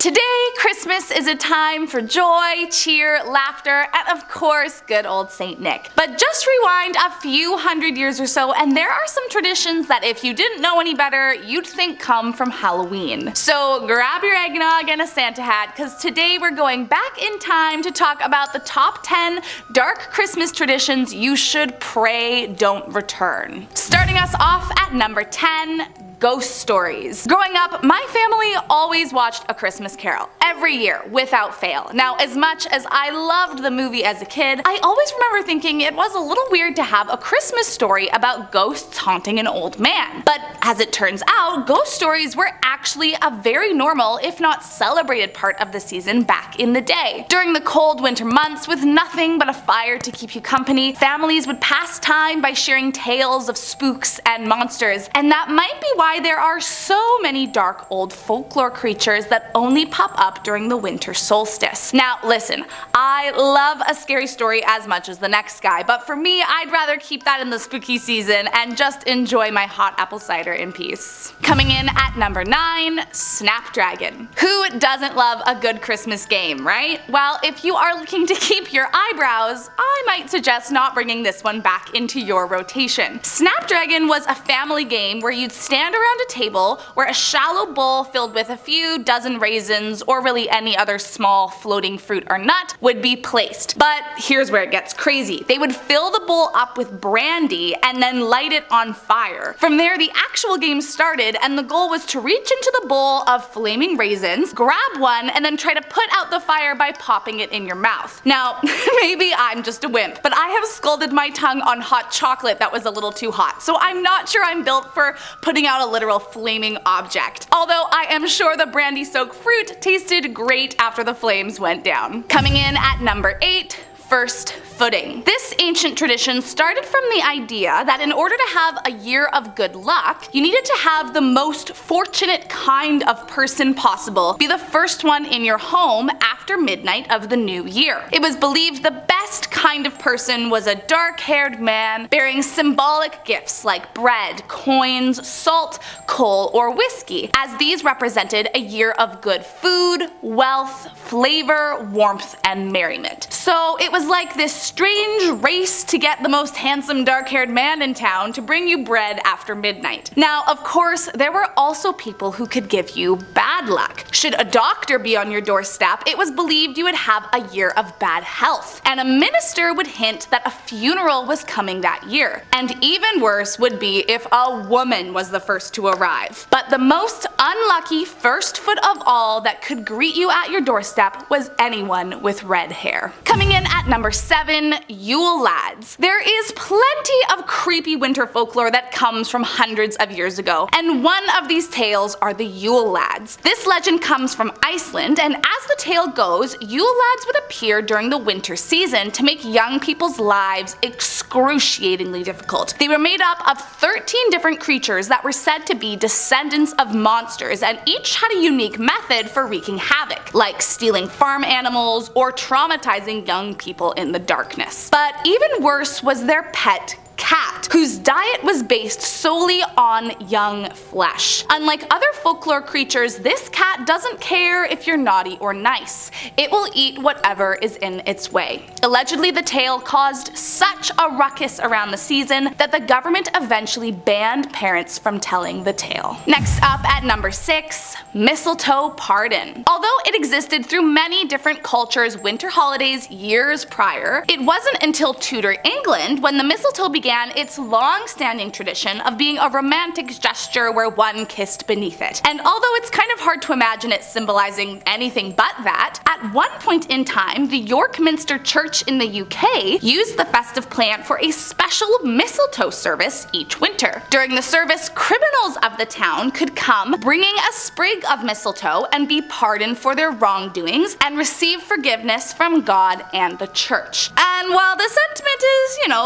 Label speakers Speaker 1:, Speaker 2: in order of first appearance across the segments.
Speaker 1: Today, Christmas is a time for joy, cheer, laughter, and of course, good old Saint Nick. But just rewind a few hundred years or so, and there are some traditions that if you didn't know any better, you'd think come from Halloween. So grab your eggnog and a Santa hat, because today we're going back in time to talk about the top 10 dark Christmas traditions you should pray don't return. Starting us off at number 10, ghost stories. Growing up, my family always watched A Christmas Carol every year without fail. Now, as much as I loved the movie as a kid, I always remember thinking it was a little weird to have a Christmas story about ghosts haunting an old man. But as it turns out, ghost stories were actually a very normal, if not celebrated part of the season back in the day. During the cold winter months, with nothing but a fire to keep you company, families would pass time by sharing tales of spooks and monsters, and that might be why there are so many dark old folklore creatures that only pop up during the winter solstice. Now listen, I love a scary story as much as the next guy, but for me, I'd rather keep that in the spooky season and just enjoy my hot apple cider in peace. Coming in at number 9, Snapdragon. Who doesn't love a good Christmas game, right? Well, if you are looking to keep your eyebrows, I might suggest not bringing this one back into your rotation. Snapdragon was a family game where you'd stand around a table where a shallow bowl filled with a few dozen raisins or really any other small floating fruit or nut would be placed. But here's where it gets crazy. They would fill the bowl up with brandy and then light it on fire. From there, the actual game started, and the goal was to reach into the bowl of flaming raisins, grab one, and then try to put out the fire by popping it in your mouth. Now, maybe I'm just a wimp, but I have scalded my tongue on hot chocolate that was a little too hot, so I'm not sure I'm built for putting out a literal flaming object. Although I am sure the brandy-soaked fruit tasted great after the flames went down. Coming in at number 8, first footing. This ancient tradition started from the idea that in order to have a year of good luck, you needed to have the most fortunate kind of person possible be the first one in your home after midnight of the new year. It was believed the best kind of person was a dark-haired man bearing symbolic gifts like bread, coins, salt, coal, or whiskey, as these represented a year of good food, wealth, flavor, warmth, and merriment. So it was like this strange race to get the most handsome dark-haired man in town to bring you bread after midnight. Now, of course, there were also people who could give you bad luck. Should a doctor be on your doorstep, it was believed you would have a year of bad health, and a minister would hint that a funeral was coming that year. And even worse would be if a woman was the first to arrive. But the most unlucky first foot of all that could greet you at your doorstep was anyone with red hair. Coming in at number 7, Yule Lads. There is plenty of creepy winter folklore that comes from hundreds of years ago, and one of these tales are the Yule Lads. This legend comes from Iceland, and as the tale goes, Yule Lads would appear during the winter season to make young people's lives excruciatingly difficult. They were made up of 13 different creatures that were said to be descendants of monsters, and each had a unique method for wreaking havoc, like stealing farm animals or traumatizing young people in the darkness. But even worse was their pet cat, whose diet was based solely on young flesh. Unlike other folklore creatures, this cat doesn't care if you're naughty or nice. It will eat whatever is in its way. Allegedly, the tale caused such a ruckus around the season that the government eventually banned parents from telling the tale. Next up at number 6, Mistletoe Pardon. Although it existed through many different cultures' winter holidays years prior, it wasn't until Tudor England when the mistletoe began its long-standing tradition of being a romantic gesture where one kissed beneath it. And although it's kind of hard to imagine it symbolizing anything but that, at one point in time, the York Minster Church in the UK used the festive plant for a special mistletoe service each winter. During the service, criminals of the town could come bringing a sprig of mistletoe and be pardoned for their wrongdoings and receive forgiveness from God and the church. And while the sentiment is,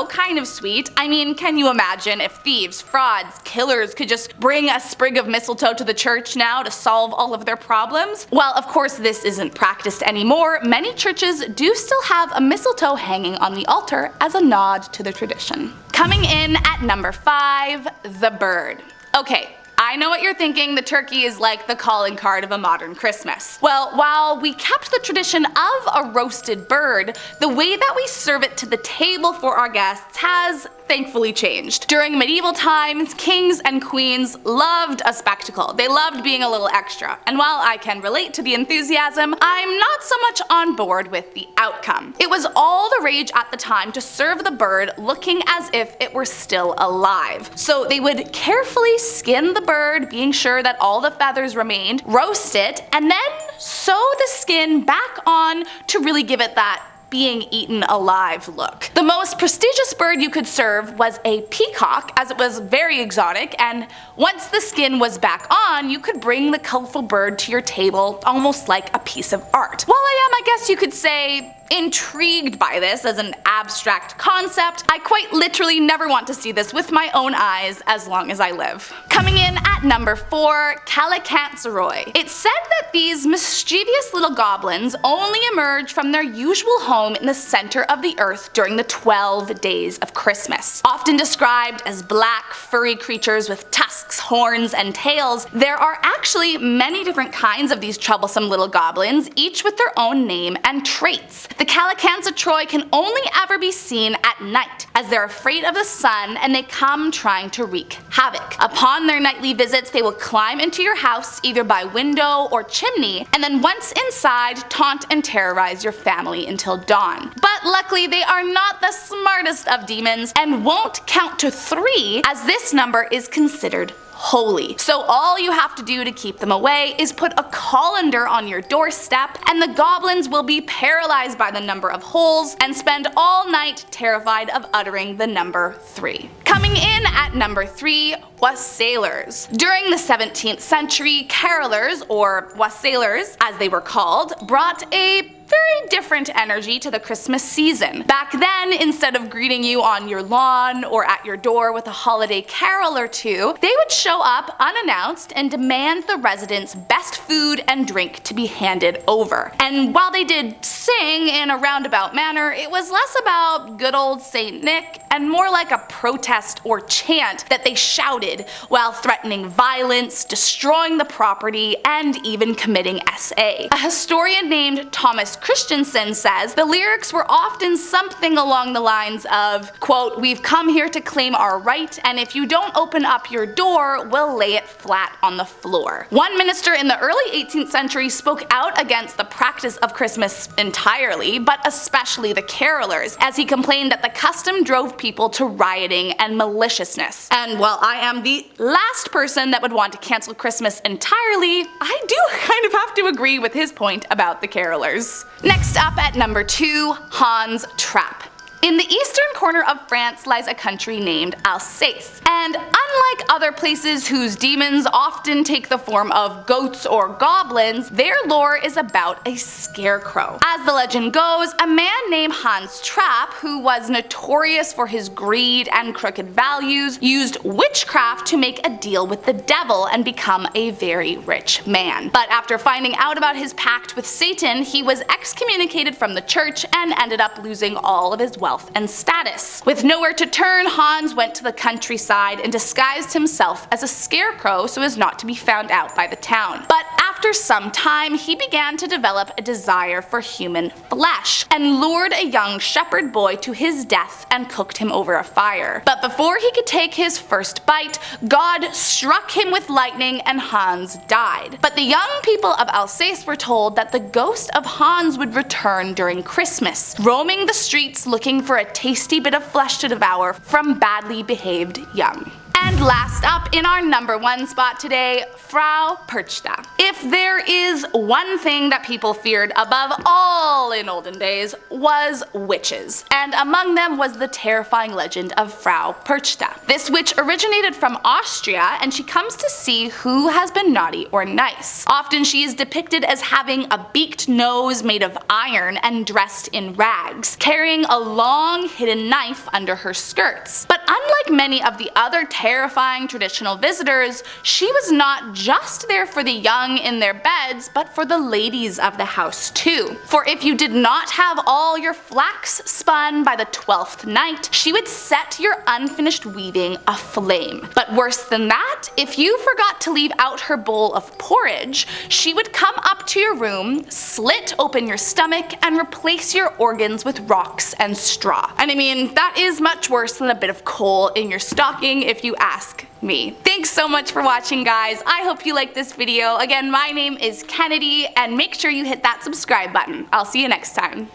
Speaker 1: kind of sweet, I mean, can you imagine if thieves, frauds, killers could just bring a sprig of mistletoe to the church now to solve all of their problems? Well, of course this isn't practiced anymore. Many churches do still have a mistletoe hanging on the altar as a nod to the tradition. Coming in at number 5, the bird. Okay, I I know what you're thinking, the turkey is like the calling card of a modern Christmas. Well, while we kept the tradition of a roasted bird, the way that we serve it to the table for our guests has thankfully changed. During medieval times, kings and queens loved a spectacle. They loved being a little extra. And while I can relate to the enthusiasm, I'm not so much on board with the outcome. It was all the rage at the time to serve the bird looking as if it were still alive. So they would carefully skin the bird, being sure that all the feathers remained, roast it, and then sew the skin back on to really give it that being eaten alive look. The most prestigious bird you could serve was a peacock, as it was very exotic, and once the skin was back on, you could bring the colorful bird to your table almost like a piece of art. While I guess you could say, intrigued by this as an abstract concept, I quite literally never want to see this with my own eyes as long as I live. Coming in at number 4, Kallikantzaroi. It's said that these mischievous little goblins only emerge from their usual home in the center of the earth during the 12 days of Christmas. Often described as black, furry creatures with tusks, horns, and tails, there are actually many different kinds of these troublesome little goblins, each with their own name and traits. The Kallikantzaroi can only ever be seen at night, as they're afraid of the sun and they come trying to wreak havoc. Upon their nightly visits, they will climb into your house either by window or chimney, and then once inside, taunt and terrorize your family until dawn. But luckily, they are not the smartest of demons and won't count to 3, as this number is considered holy. So all you have to do to keep them away is put a colander on your doorstep, and the goblins will be paralyzed by the number of holes and spend all night terrified of uttering the number 3. Coming in at number 3, Wassailers. During the 17th century, carolers, or Wassailers as they were called, brought a very different energy to the Christmas season. Back then, instead of greeting you on your lawn or at your door with a holiday carol or two, they would show up unannounced and demand the residents' best food and drink to be handed over. And while they did sing in a roundabout manner, it was less about good old Saint Nick and more like a protest or chant that they shouted while threatening violence, destroying the property, and even committing SA. A historian named Thomas Christensen says the lyrics were often something along the lines of, quote, "We've come here to claim our right, and if you don't open up your door, we'll lay it flat on the floor." One minister in the early 18th century spoke out against the practice of Christmas entirely, but especially the carolers, as he complained that the custom drove people to rioting and maliciousness. And while I am the last person that would want to cancel Christmas entirely, I do kind of have to agree with his point about the carolers. Next up at number 2, Hans Trapp. In the eastern corner of France lies a country named Alsace, and unlike other places whose demons often take the form of goats or goblins, their lore is about a scarecrow. As the legend goes, a man named Hans Trapp, who was notorious for his greed and crooked values, used witchcraft to make a deal with the devil and become a very rich man. But after finding out about his pact with Satan, he was excommunicated from the church and ended up losing all of his wealth and status. With nowhere to turn, Hans went to the countryside and disguised himself as a scarecrow so as not to be found out by the town. But after some time, he began to develop a desire for human flesh and lured a young shepherd boy to his death and cooked him over a fire. But before he could take his first bite, God struck him with lightning and Hans died. But the young people of Alsace were told that the ghost of Hans would return during Christmas, roaming the streets looking for a tasty bit of flesh to devour from badly behaved young. And last up in our number 1 spot today, Frau Perchta. If there is one thing that people feared above all in olden days, was witches, and among them was the terrifying legend of Frau Perchta. This witch originated from Austria, and she comes to see who has been naughty or nice. Often she is depicted as having a beaked nose made of iron and dressed in rags, carrying a long hidden knife under her skirts. But unlike many of the other terrifying terrifying traditional visitors, she was not just there for the young in their beds, but for the ladies of the house too. For if you did not have all your flax spun by the 12th night, she would set your unfinished weaving aflame. But worse than that, if you forgot to leave out her bowl of porridge, she would come up to your room, slit open your stomach, and replace your organs with rocks and straw. And I mean, that is much worse than a bit of coal in your stocking if you ask me. Thanks so much for watching, guys. I hope you liked this video. Again, my name is Kennedy, and make sure you hit that subscribe button. I'll see you next time.